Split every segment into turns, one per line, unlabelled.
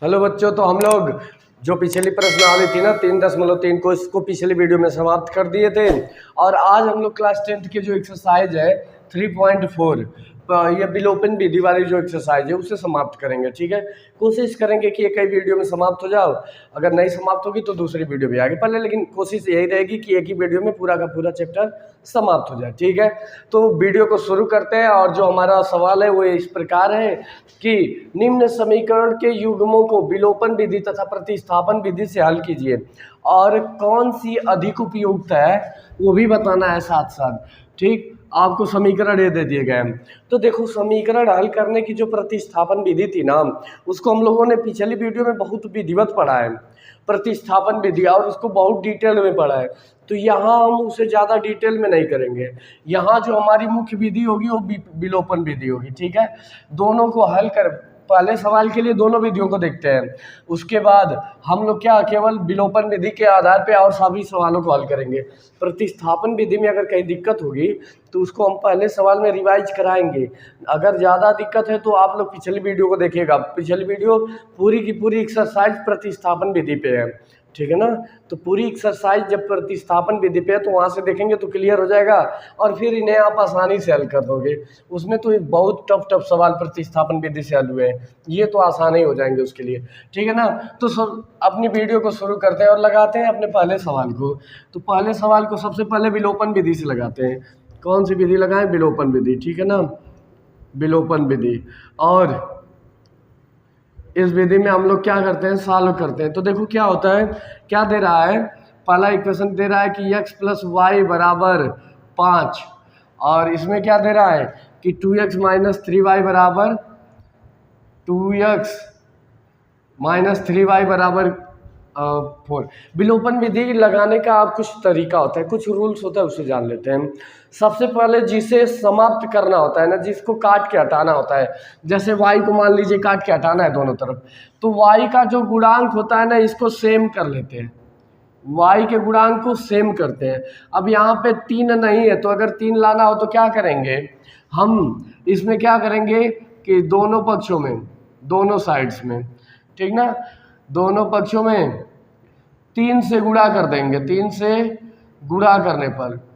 Hello बच्चों, तो हम लोग जो पिछली प्रश्नावली थी ना 3.3 को, इसको पिछली वीडियो में समाप्त कर दिए थे। और आज हम लोग क्लास 10th की जो एक्सरसाइज है 3.4 ये विलोपन विधि वाली जो एक्सरसाइज है उसे समाप्त करेंगे। ठीक है, कोशिश करेंगे कि एक ही वीडियो में समाप्त हो जाओ। अगर नहीं समाप्त होगी तो दूसरी वीडियो भी आगे पहले, लेकिन कोशिश यही रहेगी कि एक ही वीडियो में पूरा का पूरा चैप्टर समाप्त हो जाए। ठीक है, तो वीडियो को शुरू करते हैं। और जो हमारा सवाल है वो इस प्रकार है कि निम्न समीकरण के युग्मों को विलोपन विधि तथा प्रतिस्थापन विधि से हल कीजिए और कौन सी अधिक उपयुक्त है वो भी बताना है साथ साथ। ठीक, आपको समीकरण ये दे दिए गए हैं। तो देखो, समीकरण हल करने की जो प्रतिस्थापन विधि थी ना, उसको हम लोगों ने पिछली वीडियो में बहुत विधिवत पढ़ा है, प्रतिस्थापन विधि, और उसको बहुत डिटेल में पढ़ा है। तो यहाँ हम उसे ज़्यादा डिटेल में नहीं करेंगे। यहाँ जो हमारी मुख्य विधि होगी वो विलोपन विधि होगी। ठीक है, दोनों को हल कर, पहले सवाल के लिए दोनों विधियों को देखते हैं, उसके बाद हम लोग क्या केवल विलोपन विधि के आधार पे और सभी सवालों को हल करेंगे। प्रतिस्थापन विधि में अगर कहीं दिक्कत होगी तो उसको हम पहले सवाल में रिवाइज कराएंगे। अगर ज़्यादा दिक्कत है तो आप लोग पिछली वीडियो को देखिएगा, पिछली वीडियो पूरी की पूरी एक्सरसाइज प्रतिस्थापन विधि पे है। ठीक है ना, तो पूरी एक्सरसाइज जब प्रतिस्थापन विधि पे है तो वहाँ से देखेंगे तो क्लियर हो जाएगा और फिर इन्हें आप आसानी से हल कर दोगे। उसमें तो बहुत टफ सवाल प्रतिस्थापन विधि से हल हुए हैं, ये तो आसान ही हो जाएंगे उसके लिए। ठीक है ना, तो सब अपनी वीडियो को शुरू करते हैं और लगाते हैं अपने पहले सवाल को। तो पहले सवाल को सबसे पहले विलोपन विधि से लगाते हैं। कौन सी विधि लगाएं? विलोपन विधि। ठीक है ना, विलोपन विधि। और इस विधि में हम लोग क्या करते हैं, सॉल्व करते हैं। तो देखो क्या होता है, क्या दे रहा है, पहला इक्वेशन दे रहा है कि x + y = 5, और इसमें क्या दे रहा है कि 2x - 3y = 2x - 3y = 4। विलोपन विधि लगाने का आप कुछ तरीका होता है, कुछ रूल्स होता है, उसे जान लेते हैं। सबसे पहले जिसे समाप्त करना होता है ना, जिसको काट के हटाना होता है, जैसे y को मान लीजिए काट के हटाना है दोनों तरफ, तो y का जो गुणांक होता है ना, इसको सेम कर लेते हैं, y के गुणांक को सेम करते हैं। अब यहाँ पे 3 नहीं है, तो अगर 3 लाना हो तो क्या करेंगे हम, इसमें क्या करेंगे कि दोनों पक्षों में, दोनों साइड्स में, ठीक ना, दोनों पक्षों में 3 से गुणा कर देंगे। 3 से गुणा करने पर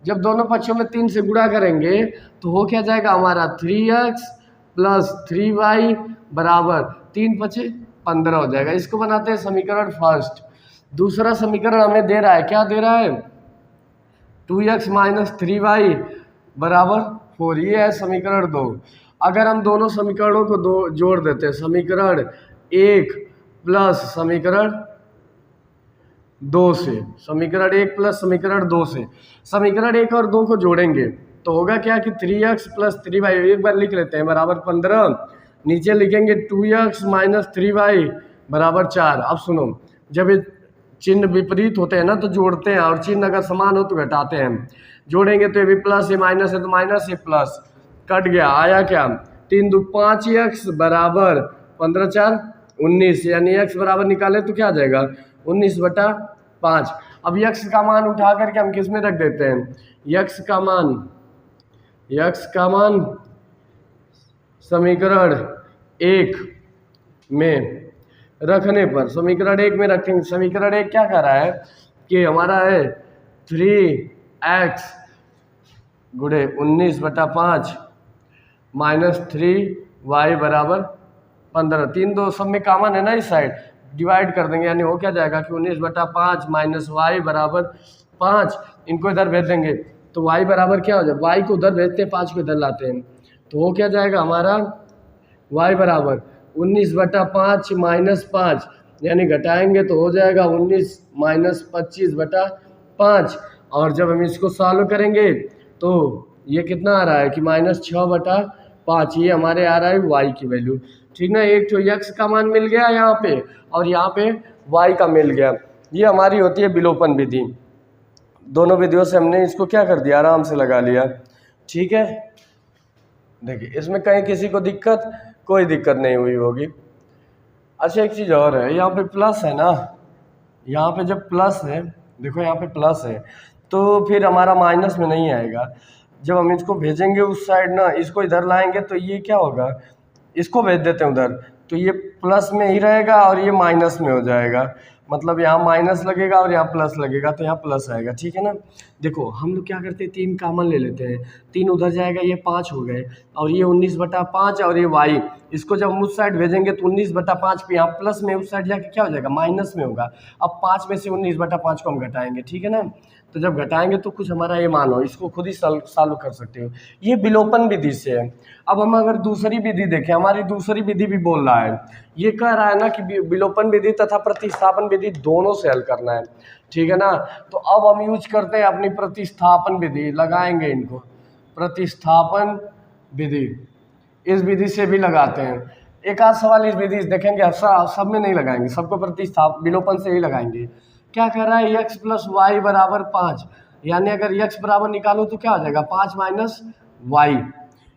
जब दोनों पक्षों में 3 से गुणा करेंगे तो हो क्या जाएगा हमारा 3x + 3y = 3 × 5 = 15 हो जाएगा। इसको बनाते हैं समीकरण फर्स्ट। दूसरा समीकरण हमें दे रहा है, क्या दे रहा है, 2x - 3y = 4, ये है समीकरण 2। अगर हम दोनों समीकरणों को जोड़ देते हैं, समीकरण 1 प्लस समीकरण 2 से, समीकरण 1 प्लस समीकरण 2 से, समीकरण 1 और 2 को जोड़ेंगे तो होगा क्या कि 3x + 3y, एक बार लिख लेते हैं, बराबर 15। नीचे लिखेंगे 2x - 3y = 4। अब सुनो, जब ये चिन्ह विपरीत होते हैं ना तो जोड़ते हैं, और चिन्ह अगर समान हो तो घटाते हैं। जोड़ेंगे तो ये भी प्लस, ये माइनस है तो माइनस, ये प्लस, कट गया, आया क्या 3 × 2 = 5x = 15 × 4 = 19, यानी x बराबर निकाले तो क्या आ जाएगा 19/5। अब x का मान उठा करके हम किस में रख देते हैं, x का मान समीकरण 1 में रखने पर, समीकरण 1 में रखेंगे। समीकरण 1 क्या कर रहा है कि हमारा है 3x × 19/5 - 3y = 15। 3 2 सब में कॉमन है ना, इस साइड डिवाइड कर देंगे, यानी हो क्या जाएगा कि 19/5 - y = 5। इनको इधर भेज देंगे तो y बराबर क्या हो जाए, y को उधर भेजते हैं, 5 को इधर लाते हैं, तो हो क्या जाएगा हमारा y = 19/5 - 5, यानी घटाएंगे तो हो जाएगा 19 - 25/5। और जब हम इसको सॉल्व करेंगे तो ये कितना आ रहा है कि -6/5, ये हमारे आ रहा है y की वैल्यू। ठीक ना, एक तो x का मान मिल गया यहाँ पे और यहाँ पे y का मिल गया। ये हमारी होती है विलोपन विधि। दोनों विधियों से हमने इसको क्या कर दिया, आराम से लगा लिया। ठीक है, देखिए इसमें कहीं किसी को दिक्कत, कोई दिक्कत नहीं हुई होगी। अच्छा, एक चीज़ और है, यहाँ पे प्लस है ना, यहाँ पे जब प्लस है, देखो यहाँ पे प्लस है तो फिर हमारा माइनस में नहीं आएगा। जब हम इसको भेजेंगे उस साइड ना, इसको इधर लाएंगे तो ये क्या होगा, इसको भेज देते हैं उधर, तो ये प्लस में ही रहेगा और ये माइनस में हो जाएगा, मतलब यहाँ माइनस लगेगा और यहाँ प्लस लगेगा, तो यहाँ प्लस आएगा, ठीक है ना। देखो हम लोग क्या करते हैं, 3 कॉमन ले लेते हैं, 3 उधर जाएगा, ये 5 हो गए, और ये 19/5 और ये y, इसको जब हम उस साइड भेजेंगे तो 19/5 पे यहाँ प्लस में, उस साइड जाके क्या हो जाएगा, माइनस में होगा। अब 5 में से 19/5 को हम घटाएंगे, ठीक है ना। तो जब घटाएंगे तो कुछ हमारा ये मान हो, इसको खुद ही सॉल्व कर सकते हो, ये विलोपन विधि से है। अब हम अगर दूसरी विधि देखें, हमारी दूसरी विधि भी बोल रहा है, ये कह रहा है ना कि विलोपन विधि तथा प्रतिस्थापन विधि दोनों से हल करना है, ठीक है ना। तो अब हम यूज करते हैं अपनी प्रतिस्थापन विधि, लगाएंगे इनको, प्रतिस्थापन विधि, इस विधि से भी लगाते हैं। एक आध सवाल इस विधि से देखेंगे, सब में नहीं लगाएंगे, सबको विलोपन से ही लगाएंगे। क्या कह रहा है, x प्लस वाई बराबर 5, यानी अगर x बराबर निकालो तो क्या हो जाएगा, 5 माइनस वाई,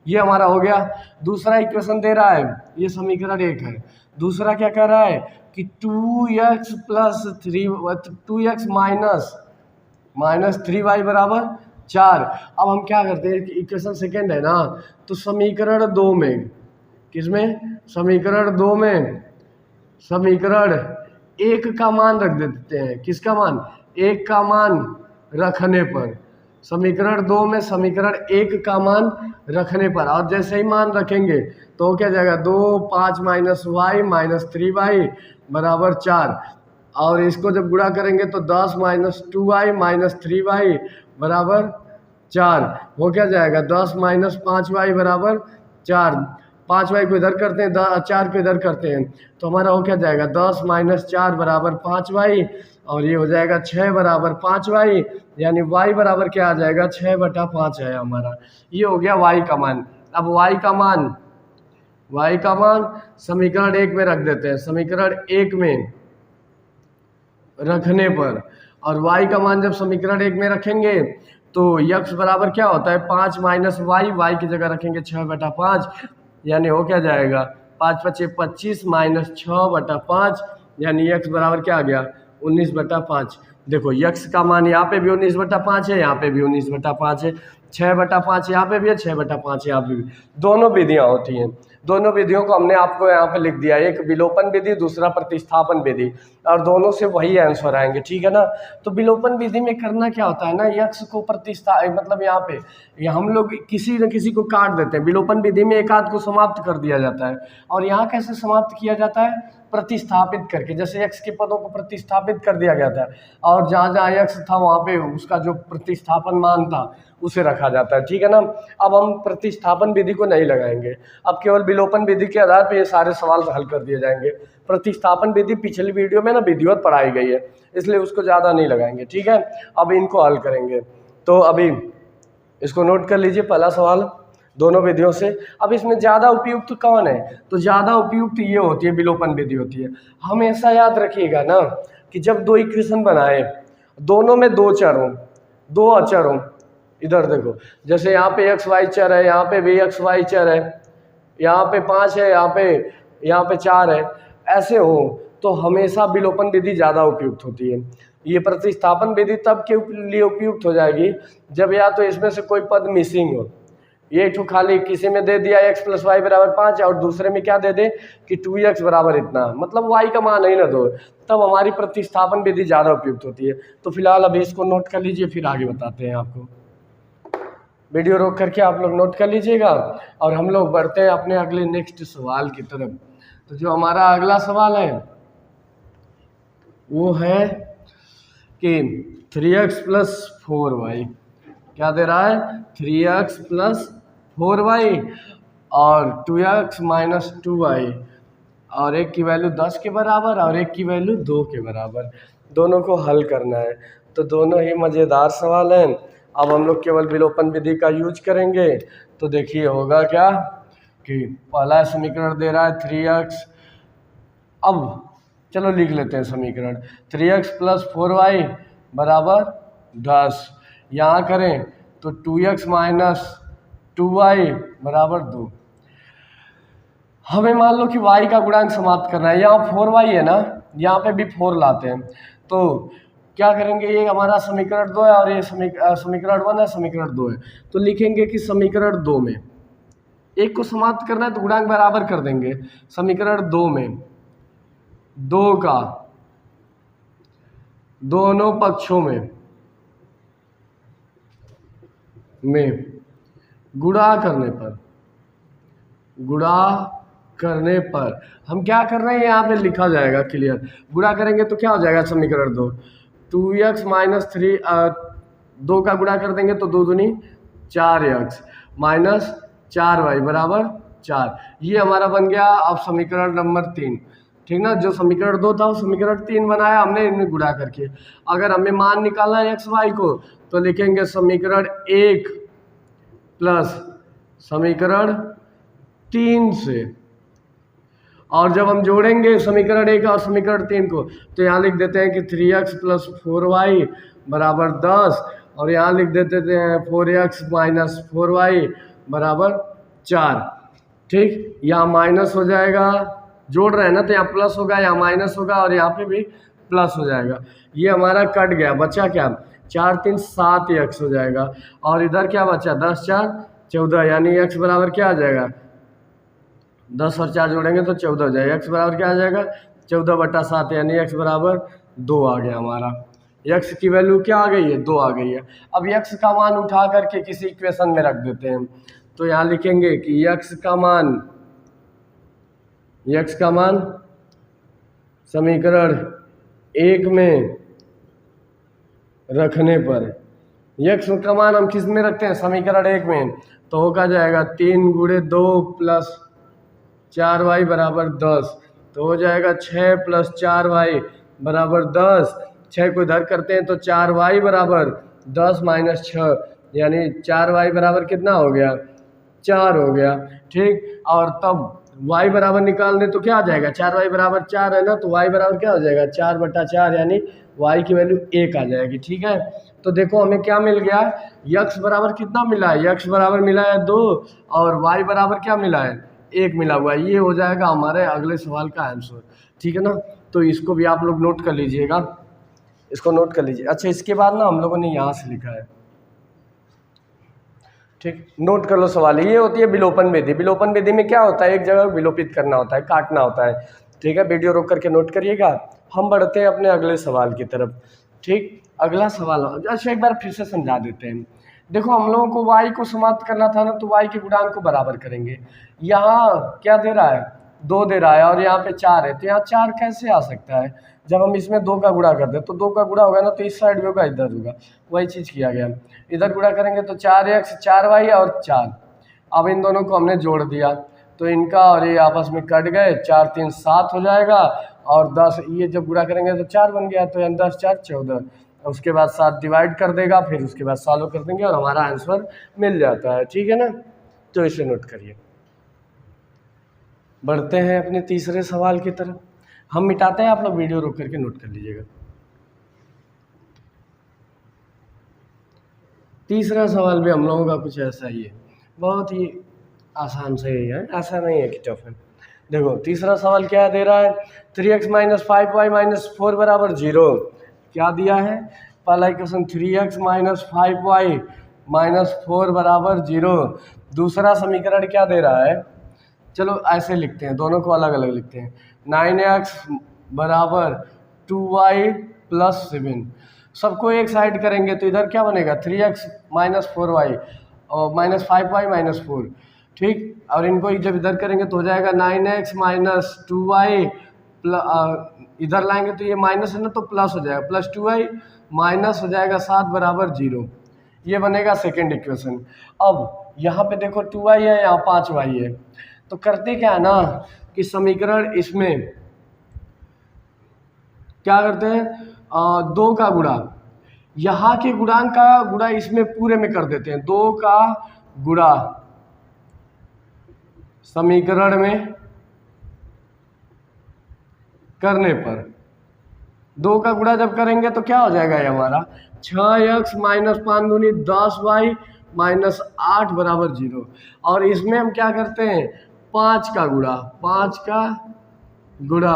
ये हमारा हो गया। दूसरा इक्वेशन दे रहा है, ये समीकरण 1 है। दूसरा क्या कह रहा है कि 2x plus 2x minus 3y बराबर 4। अब हम क्या करते हैं, इक्वेशन सेकेंड है ना, तो समीकरण 2 में, किसमें, समीकरण 2 में समीकरण 1 का मान रख देते हैं, किसका मान, 1 का मान रखने पर, समीकरण 2 में समीकरण 1 का मान रखने पर, और जैसे ही मान रखेंगे तो क्या जाएगा, 2 5 माइनस वाई माइनस 3y बराबर 4, और इसको जब गुणा करेंगे तो 10 माइनस 2y माइनस 3y बराबर 4, वो क्या जाएगा, 10 माइनस 5y बराबर 4, 5y को इधर करते हैं, 4 को इधर करते हैं, तो हमारा हो क्या जाएगा, 10 माइनस 4 बराबर 5y, और ये हो जाएगा 6 बराबर 5y, यानी y बराबर क्या आ जाएगा, 6/5 है हमारा। ये हो गया y का मान। अब y का मान समीकरण 1 में रख देते हैं, समीकरण 1 में रखने पर, और y का मान जब समीकरण 1 में रखेंगे तो x बराबर क्या होता है, 5 माइनस वाई, वाई की जगह रखेंगे 6/5, यानी हो क्या जाएगा, 5 × 5 = 25 माइनस 6/5, यानी x बराबर क्या आ गया, 19/5। देखो x का मान यहाँ पे भी 19/5 है, यहाँ पे भी 19/5 है, 6/5 यहाँ पे भी है, 6/5 यहाँ पे भी, दोनों विधियाँ होती हैं। दोनों विधियों को हमने आपको यहाँ पे लिख दिया, एक विलोपन विधि, दूसरा प्रतिस्थापन विधि, और दोनों से वही आंसर आएंगे, ठीक है ना। तो विलोपन विधि में करना क्या होता है ना, यक्ष को मतलब यहाँ पे हम लोग किसी न किसी को काट देते हैं, विलोपन विधि में एक आध को समाप्त कर दिया जाता है, और यहाँ कैसे समाप्त किया जाता है, प्रतिस्थापित करके, जैसे x के पदों को प्रतिस्थापित कर दिया गया था, और जहाँ जहाँ x था वहाँ पे उसका जो प्रतिस्थापन मान था उसे रखा जाता है, ठीक है ना। अब हम प्रतिस्थापन विधि को नहीं लगाएंगे, अब केवल विलोपन विधि के आधार पर ये सारे सवाल हल कर दिए जाएंगे। प्रतिस्थापन विधि पिछली वीडियो में ना विधिवत पढ़ाई गई है, इसलिए उसको ज़्यादा नहीं लगाएंगे, ठीक है। अब इनको हल करेंगे, तो अभी इसको नोट कर लीजिए, पहला सवाल दोनों विधियों से। अब इसमें ज़्यादा उपयुक्त कौन है, तो ज़्यादा उपयुक्त ये होती है, विलोपन विधि होती है। हमेशा याद रखिएगा ना कि जब 2 इक्वेशन बनाए, दोनों में 2 चर हों, 2 अचर हों, इधर देखो, जैसे यहाँ पे x y चर है, यहाँ पे भी x y चर है, यहाँ पे 5 है, यहाँ पे 4 है, ऐसे हो तो हमेशा विलोपन विधि ज़्यादा उपयुक्त होती है। ये प्रतिस्थापन विधि तब के लिए उपयुक्त हो जाएगी जब या तो इसमें से कोई पद मिसिंग हो, ये तो खाली किसी में दे दिया x + y = 5 और दूसरे में क्या दे दे कि 2x बराबर इतना, मतलब y का मान ही ना दो, तब हमारी प्रतिस्थापन विधि ज़्यादा उपयुक्त होती है। तो फिलहाल अभी इसको नोट कर लीजिए, फिर आगे बताते हैं आपको। वीडियो रोक करके आप लोग नोट कर लीजिएगा, और हम लोग बढ़ते हैं अपने अगले नेक्स्ट सवाल की तरफ। तो जो हमारा अगला सवाल है वो है कि 3x + 4y, क्या दे रहा है, 3x + 4y और 2x - 2y, और एक की वैल्यू 10 के बराबर और एक की वैल्यू 2 के बराबर, दोनों को हल करना है। तो दोनों ही मज़ेदार सवाल हैं। अब हम लोग केवल विलोपन विधि का यूज करेंगे, तो देखिए होगा क्या कि पहला समीकरण दे रहा है 3x, अब चलो लिख लेते हैं समीकरण, 3x + 4y बराबर 10, यहाँ करें तो 2x - 2y बराबर 2। हमें मान लो कि y का गुणांक समाप्त करना है, यहाँ 4y है ना, यहाँ पे भी 4 लाते हैं, तो क्या करेंगे, ये हमारा समीकरण 2 है और ये समीकरण 1 है, समीकरण 2 है, तो लिखेंगे कि समीकरण 2 में एक को समाप्त करना है तो गुणांक बराबर कर देंगे। समीकरण 2 में 2 का दोनों पक्षों में गुणा करने पर हम क्या कर रहे हैं, यहाँ पे लिखा जाएगा क्लियर। गुणा करेंगे तो क्या हो जाएगा, समीकरण 2x माइनस 3, 2 का गुणा कर देंगे तो 2 दूनी 4x माइनस 4y बराबर 4। ये हमारा बन गया अब समीकरण नंबर 3, ठीक ना। जो समीकरण 2 था वो समीकरण 3 बनाया हमने इनमें गुणा करके। अगर हमें मान निकालना है एक्स वाई को तो लिखेंगे समीकरण 1 प्लस समीकरण 3 से, और जब हम जोड़ेंगे समीकरण 1 और समीकरण 3 को तो यहाँ लिख देते हैं कि 3x प्लस 4y बराबर 10, और यहाँ लिख देते हैं 4x माइनस 4y बराबर 4। ठीक, यहाँ माइनस हो जाएगा, जोड़ रहे हैं ना तो यहाँ प्लस होगा, यहाँ माइनस होगा और यहाँ पे भी प्लस हो जाएगा। ये हमारा कट गया, बचा क्या, 4 3 7x हो जाएगा, और इधर क्या बचा 10 4 14, यानी x बराबर क्या आ जाएगा, 10 और 4 जोड़ेंगे तो 14 हो जाएगा। x बराबर क्या आ जाएगा 14/7, यानी x बराबर 2 आ गया हमारा। x की वैल्यू क्या आ गई है, 2 आ गई है। अब x का मान उठा करके किसी इक्वेशन में रख देते हैं, तो यहाँ लिखेंगे कि x का मान समीकरण 1 में रखने पर, x का मान हम किस में रखते हैं, समीकरण 1 में, तो होगा जाएगा 3 × 2 + 4y बराबर 10, तो हो जाएगा 6 + 4y बराबर 10। 6 को इधर करते हैं तो 4y बराबर 10 - 6, यानी 4y बराबर कितना हो गया, 4 हो गया। ठीक, और तब y बराबर निकाल दें तो क्या आ जाएगा, 4y बराबर 4 है ना, तो y बराबर क्या हो जाएगा 4/4, यानी y की वैल्यू 1 आ जाएगी। ठीक है, तो देखो हमें क्या मिल गया, x बराबर कितना मिला है, x बराबर मिला है 2, और y बराबर क्या मिला है 1 मिला हुआ है। ये हो जाएगा हमारे अगले सवाल का आंसर। ठीक है ना, तो इसको भी आप लोग नोट कर लीजिएगा, इसको नोट कर लीजिए। अच्छा, इसके बाद ना हम लोगों ने यहाँ से लिखा है, ठीक, नोट कर लो सवाल। ये होती है विलोपन विधि। विलोपन विधि में क्या होता है, एक जगह विलोपित करना होता है, काटना होता है। ठीक है, वीडियो रोक करके नोट करिएगा। हम बढ़ते हैं अपने अगले सवाल की तरफ। ठीक, अगला सवाल, अच्छा एक बार फिर से समझा देते हैं। देखो हम लोगों को y को समाप्त करना था ना, तो y के गुणांक को बराबर करेंगे। यहाँ क्या दे रहा है, 2 दे रहा है, और यहाँ पे 4 है, तो यहाँ 4 कैसे आ सकता है, जब हम इसमें 2 का गुणा कर दें तो 2 का गुणा होगा ना, तो इस साइड भी होगा इधर होगा, वही चीज़ किया गया। इधर गुणा करेंगे तो 4x 4y और 4, अब इन दोनों को हमने जोड़ दिया तो इनका और ये आपस में कट गए, 4 3 7 हो जाएगा, और 10 ये जब गुणा करेंगे तो 4 बन गया, तो यानी 10 4 14, उसके बाद 7 डिवाइड कर देगा, फिर उसके बाद सॉल्व कर देंगे और हमारा आंसर मिल जाता है। ठीक है ना, तो इसे नोट करिए। बढ़ते हैं अपने तीसरे सवाल की तरफ। हम मिटाते हैं, आप लोग वीडियो रोक करके नोट कर लीजिएगा। तीसरा सवाल भी हम लोगों का कुछ ऐसा ही है, बहुत ही आसान से ही है, ऐसा नहीं है कि टफ है। देखो तीसरा सवाल क्या दे रहा है, 3x - 5y - 4 बराबर 0। क्या दिया है, पहला इक्वेशन 3x - 5y - 4 बराबर 0। दूसरा समीकरण क्या दे रहा है, चलो ऐसे लिखते हैं, दोनों को अलग अलग लिखते हैं। 9x बराबर 2y + 7, सबको एक साइड करेंगे तो इधर क्या बनेगा, 3x - 4y और -5y - 4। ठीक, और इनको जब इधर करेंगे तो हो जाएगा 9x - 2y, इधर लाएंगे तो ये माइनस है ना, तो प्लस हो जाएगा, +2y माइनस हो जाएगा 7 बराबर 0। ये बनेगा सेकेंड इक्वेशन। अब यहाँ पे देखो 2y है, यहाँ 5y है, तो करते क्या है ना कि समीकरण इसमें क्या करते हैं, 2 का गुणा, यहाँ के गुणांक का गुणा इसमें पूरे में कर देते हैं। 2 का गुणा समीकरण में करने पर, 2 का गुणा जब करेंगे तो क्या हो जाएगा ये हमारा 6x - 5 दूनी 10y - 8 बराबर 0। और इसमें हम क्या करते हैं, 5 का गुणा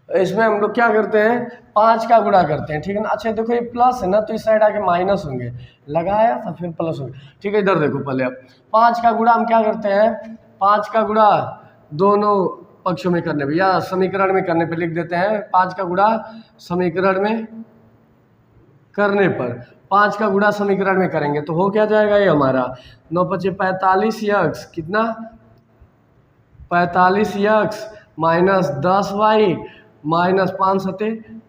इसमें हम लोग क्या करते हैं, 5 का गुणा करते हैं, ठीक है ना। अच्छा देखो ये प्लस है ना, तो इस साइड आके माइनस होंगे, लगाया था फिर प्लस होंगे, ठीक है। इधर देखो पहले, अब 5 का गुणा हम क्या करते हैं, 5 का गुणा दोनों पक्षों में करने पे या समीकरण में करने पे लिख देते हैं, 5 का गुणा समीकरण में करने पर, 5 का गुणा समीकरण में करेंगे तो हो क्या जाएगा, ये हमारा 9 × 5 = 45 यक्स, कितना 45 यक्स माइनस 10y माइनस 5 ×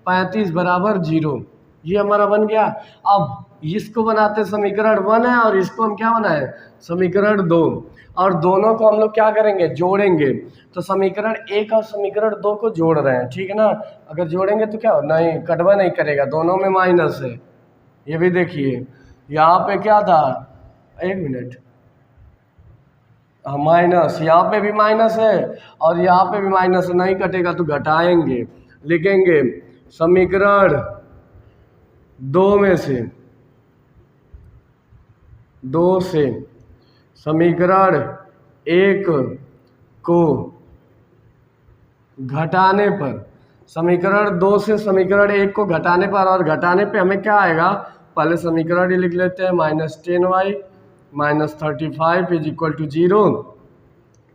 35 बराबर 0। ये हमारा बन गया। अब इसको बनाते समीकरण 1 है और इसको हम क्या बनाए, समीकरण 2, और दोनों को हम लोग क्या करेंगे, जोड़ेंगे। तो समीकरण 1 और समीकरण 2 को जोड़ रहे हैं, ठीक है ना। अगर जोड़ेंगे तो क्या नहीं, कटवा नहीं करेगा, दोनों में माइनस है। ये भी देखिए यहाँ पे क्या था, 1 मिनट, माइनस, यहाँ पे भी माइनस है और यहाँ पे भी माइनस है, नहीं कटेगा तो घटाएंगे, लिखेंगे समीकरण 2 में से, 2 से समीकरण 1 को घटाने पर, समीकरण 2 से समीकरण 1 को घटाने पर, और घटाने पे हमें क्या आएगा, पहले समीकरण ही लिख लेते हैं, -10y minus 35 is equal to 0।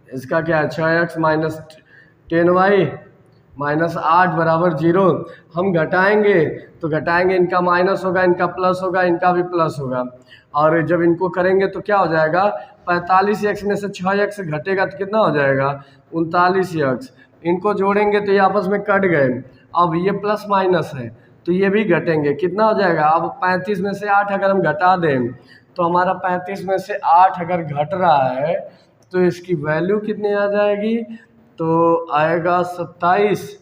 इसका क्या है, 6x माइनस 10y माइनस 8 बराबर 0। हम घटाएंगे तो घटाएंगे, इनका माइनस होगा, इनका प्लस होगा, इनका भी प्लस होगा, और जब इनको करेंगे तो क्या हो जाएगा, 45x में से 6x घटेगा तो कितना हो जाएगा, 39x। इनको जोड़ेंगे तो ये आपस में कट गए। अब ये प्लस माइनस है तो ये भी घटेंगे, कितना हो जाएगा, अब 35 में से 8 अगर हम घटा दें तो हमारा 35 में से 8 अगर घट रहा है तो इसकी वैल्यू कितनी आ जाएगी, तो आएगा 27,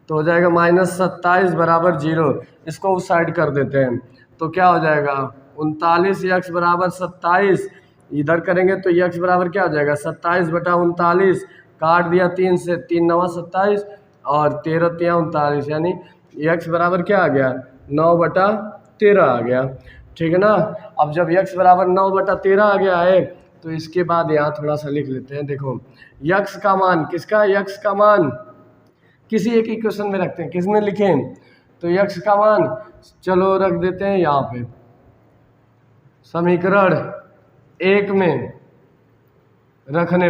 तो हो जाएगा -27 बराबर 0। इसको उस साइड कर देते हैं तो क्या हो जाएगा, 39x बराबर 27, इधर करेंगे तो x बराबर क्या हो जाएगा, 27/39, काट दिया 3 से, 3 9 27 और 13 3 39, यानी x बराबर क्या आ गया, 9/13 आ गया, ठीक है ना। अब जब x बराबर 9/13 आ गया है तो इसके बाद यहाँ थोड़ा सा लिख लेते हैं, देखो x का मान, किसका, x का मान किसी एक इक्वेशन में रखते हैं, किसमें लिखें, तो x का मान चलो रख देते हैं यहाँ पे, समीकरण 1 में रखने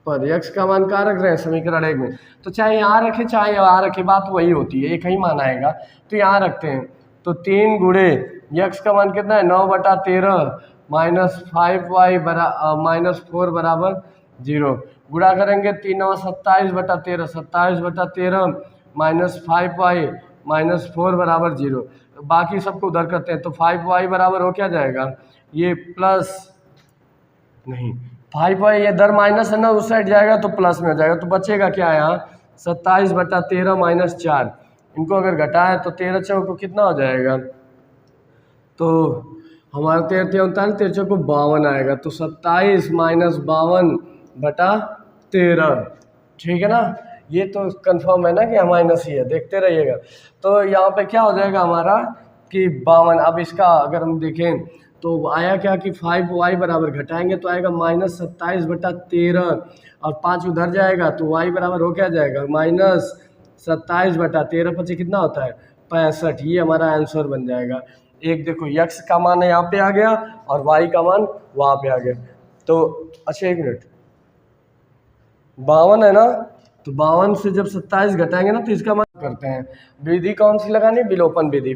पर x का मान कहाँ रख रहे हैं, समीकरण 1 में, तो चाहे यहाँ रखे चाहे यहाँ रखे, बात वही होती है, एक ही मान आएगा, तो यहाँ रखते हैं। तो 3 गुणे x का मान कितना है, 9/13 माइनस 5y माइनस 4 बराबर 0। गुणा करेंगे 3 9 27/13, 27/13 माइनस 5y माइनस 4 बराबर 0। बाकी सबको उधर करते हैं तो 5y बराबर हो क्या जाएगा, ये प्लस नहीं, 5y ये इधर माइनस है ना, उस साइड जाएगा तो प्लस में हो जाएगा, तो बचेगा क्या यहाँ, 27/13 माइनस 4। इनको अगर घटाए तो 13 चौको कितना हो जाएगा, तो हमारा 13 39, 13 चौको 52 आएगा, तो 27 माइनस 52/13, ठीक है ना। ये तो कंफर्म है ना कि माइनस ही है, देखते रहिएगा। तो यहाँ पे क्या हो जाएगा हमारा कि 52। अब इसका अगर हम देखें तो आया क्या कि 5y बराबर घटाएंगे तो आएगा -27/13, और 5 उधर जाएगा तो y बराबर हो क्या जाएगा, -27/13, पीछे कितना होता है 65। ये हमारा आंसर बन जाएगा। एक देखो x का मान यहाँ पे आ गया और y का मान वहाँ पे आ गया। तो अच्छा 1 मिनट, 52 है ना, तो 52 से जब 27 घटाएंगे ना तो इसका मान करते हैं। विधि कौन सी लगानी, विलोपन विधि।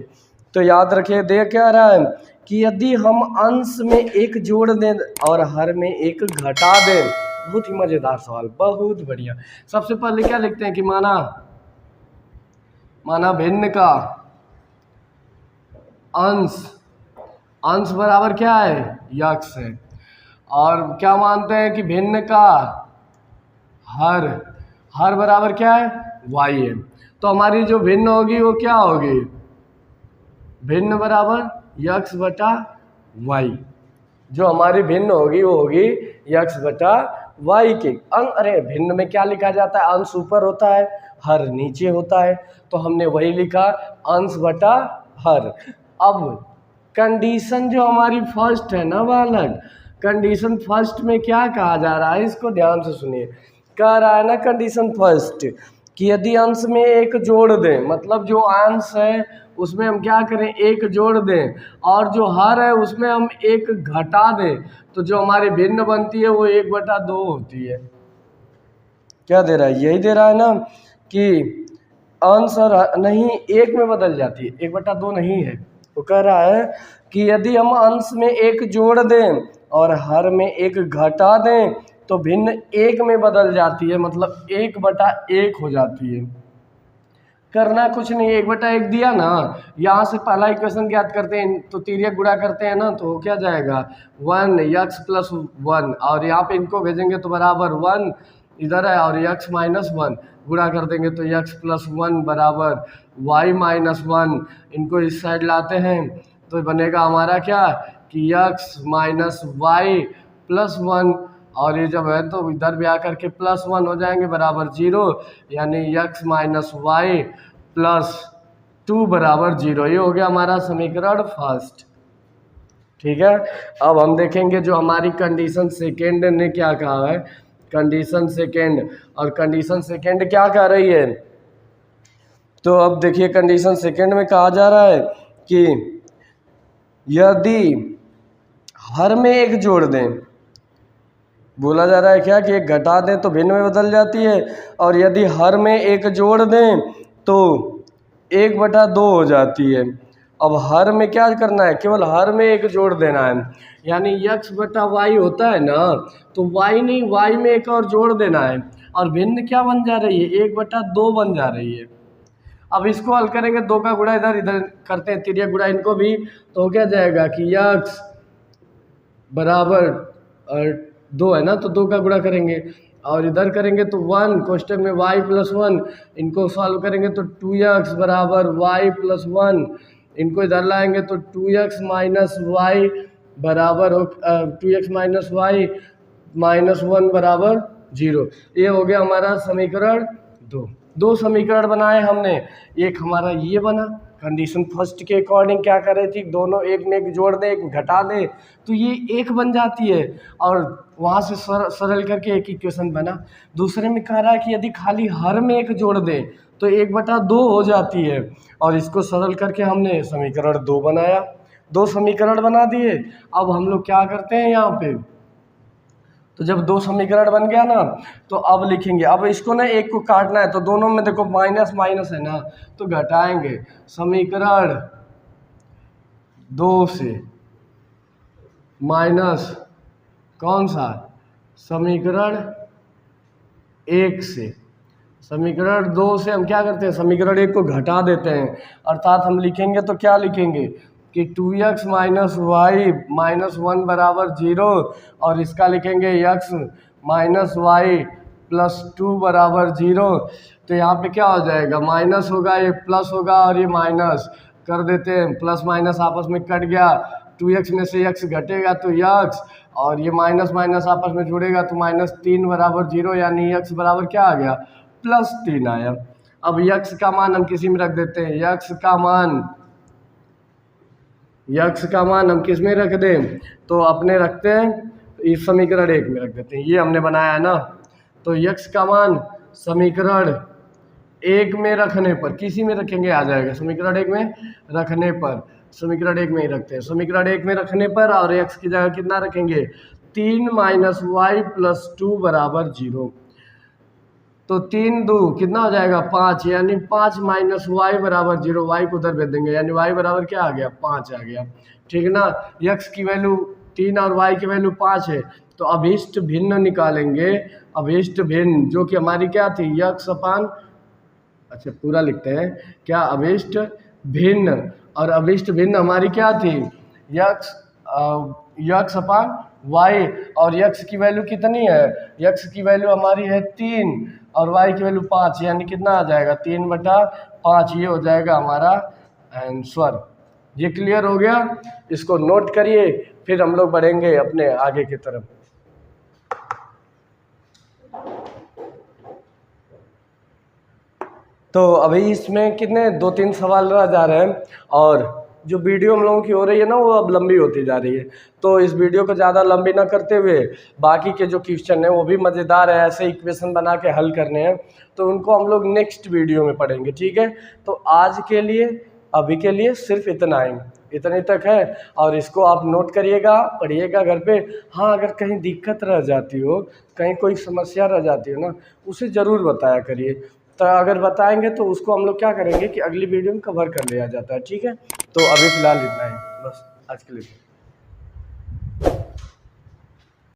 तो याद रखिए, दे क्या रहा है कि यदि हम अंश में 1 जोड़ दें और हर में 1 घटा दें, बहुत ही मजेदार सवाल, बहुत बढ़िया। सबसे पहले क्या लिखते हैं कि माना भिन्न का अंश बराबर क्या है, x है, और क्या मानते हैं कि भिन्न का हर बराबर क्या है, y है। तो हमारी जो भिन्न होगी वो क्या होगी, भिन्न बराबर x/y। जो हमारी भिन्न होगी वो होगी x/y के अरे भिन्न में क्या लिखा जाता है, अंश ऊपर होता है हर नीचे होता है, तो हमने वही लिखा अंश/हर। अब कंडीशन जो हमारी फर्स्ट है ना बालक, कंडीशन फर्स्ट में क्या कहा जा रहा है, इसको ध्यान से सुनिए। कह रहा है ना कंडीशन फर्स्ट कि यदि अंश में एक जोड़ दें, मतलब जो अंश है उसमें हम क्या करें, एक जोड़ दें, और जो हर है उसमें हम एक घटा दें, तो जो हमारी भिन्न बनती है वो 1/2 होती है। क्या दे रहा है, यही दे रहा है ना कि अंश और नहीं एक में बदल जाती है, 1/2 नहीं है। वो कह रहा है कि यदि हम अंश में एक जोड़ दें और हर में एक घटा दें तो भिन्न एक में बदल जाती है, मतलब 1/1 हो जाती है। करना कुछ नहीं, 1/1 दिया ना, यहाँ से पहला इक्वेशन ज्ञात करते हैं, तो तिर्यक गुणा करते हैं ना, तो क्या जाएगा 1x + 1, और यहाँ पे इनको भेजेंगे तो बराबर 1 इधर है और x - 1 गुणा कर देंगे तो x + 1 बराबर y - 1, इनको इस साइड लाते हैं तो बनेगा हमारा क्या कि x - y + 1, और ये जब है तो इधर भी आकर के +1 हो जाएंगे बराबर 0, यानी x - y + 2 बराबर 0। ये हो गया हमारा समीकरण फर्स्ट। ठीक है, अब हम देखेंगे जो हमारी कंडीशन सेकेंड ने क्या कहा है। कंडीशन सेकेंड, और कंडीशन सेकेंड क्या कह रही है, तो अब देखिए कंडीशन सेकेंड में कहा जा रहा है कि यदि हर में एक जोड़ दें, बोला जा रहा है क्या कि एक घटा दें तो भिन्न में बदल जाती है, और यदि हर में एक जोड़ दें तो 1/2 हो जाती है। अब हर में क्या करना है, केवल हर में एक जोड़ देना है, यानी x/y होता है ना, तो y नहीं, y में एक और जोड़ देना है, और भिन्न क्या बन जा रही है 1/2 बन जा रही है। अब इसको हल करेंगे, 2 का गुणा इधर इधर करते हैं, तिर्यक गुणा इनको भी, तो क्या जाएगा कि x बराबर 2 है ना, तो 2 का गुणा करेंगे और इधर करेंगे तो 1 कोष्टक में y + 1, इनको सॉल्व करेंगे तो 2x बराबर y + 1, इनको इधर लाएंगे तो 2x - y बराबर 2x - y - 1 बराबर 0। ये हो गया हमारा समीकरण 2। 2 समीकरण बनाए हमने, एक हमारा ये बना कंडीशन फर्स्ट के अकॉर्डिंग क्या कर रही थी, दोनों एक में एक जोड़ दें एक घटा दें तो ये एक बन जाती है, और वहाँ से सरल करके एक इक्वेशन बना। दूसरे में कह रहा है कि यदि खाली हर में एक जोड़ दें तो 1/2 हो जाती है, और इसको सरल करके हमने समीकरण 2 बनाया। 2 समीकरण बना दिए। अब हम लोग क्या करते हैं यहाँ पे, तो जब 2 समीकरण बन गया ना तो अब लिखेंगे, अब इसको ना एक को काटना है, तो दोनों में देखो माइनस माइनस है ना, तो घटाएंगे समीकरण 2 से माइनस कौन सा समीकरण 1 से। समीकरण 2 से हम क्या करते हैं, समीकरण 1 को घटा देते हैं, अर्थात हम लिखेंगे तो क्या लिखेंगे कि 2x - y - 1 बराबर 0, और इसका लिखेंगे x - y + 2 बराबर 0। तो यहाँ पे क्या हो जाएगा, माइनस होगा, ये प्लस होगा और ये माइनस कर देते हैं, प्लस माइनस आपस में कट गया, 2x में से x घटेगा तो x, और ये माइनस माइनस आपस में जुड़ेगा तो -3 बराबर 0, यानी x बराबर क्या आ गया +3 आया। अब x का मान हम किसी में रख देते हैं, x का मान हम किस में रख दें, तो अपने रखते हैं इस समीकरण 1 में रख देते हैं, ये हमने बनाया है ना, तो x का मान समीकरण 1 में रखने पर, किसी में रखेंगे आ जाएगा, समीकरण 1 में रखने पर, समीकरण 1 में ही रखते हैं, समीकरण 1 में रखने पर, और x की जगह कितना रखेंगे 3 - y + 2 बराबर 0, तो 3 2 कितना हो जाएगा 5, यानी 5 - y बराबर 0, y को उधर भेज देंगे, यानी y बराबर क्या आ गया 5 आ गया। ठीक है ना, x की वैल्यू 3 और y की वैल्यू 5 है, तो अभिष्ट भिन्न निकालेंगे, अभिष्ट भिन्न जो कि हमारी क्या थी अच्छा पूरा लिखते हैं क्या, अभिष्ट भिन्न, और अभिष्ट भिन्न हमारी क्या थी y, और x की वैल्यू कितनी है, x की वैल्यू हमारी है 3 और y की वैल्यू 5, यानी कितना आ जाएगा 3/5, ये हो जाएगा हमारा आंसर। ये क्लियर हो गया, इसको नोट करिए, फिर हम लोग बढ़ेंगे अपने आगे की तरफ। तो अभी इसमें कितने 2-3 सवाल रह जा रहे हैं, और जो वीडियो हम लोगों की हो रही है ना वो अब लंबी होती जा रही है, तो इस वीडियो को ज़्यादा लंबी ना करते हुए बाकी के जो क्वेश्चन है वो भी मज़ेदार है, ऐसे इक्वेशन बना के हल करने हैं, तो उनको हम लोग नेक्स्ट वीडियो में पढ़ेंगे। ठीक है, तो आज के लिए अभी के लिए सिर्फ इतना ही, इतने तक है। और इसको आप नोट करिएगा, पढ़िएगा घर पे। हाँ, अगर कहीं दिक्कत रह जाती हो, कहीं कोई समस्या रह जाती हो ना, उसे ज़रूर बताया करिए। तो अगर बताएंगे तो उसको हम लोग क्या करेंगे कि अगली वीडियो में कवर कर लिया जाता है। ठीक है, तो अभी फ़िलहाल इतना ही, बस आज के लिए।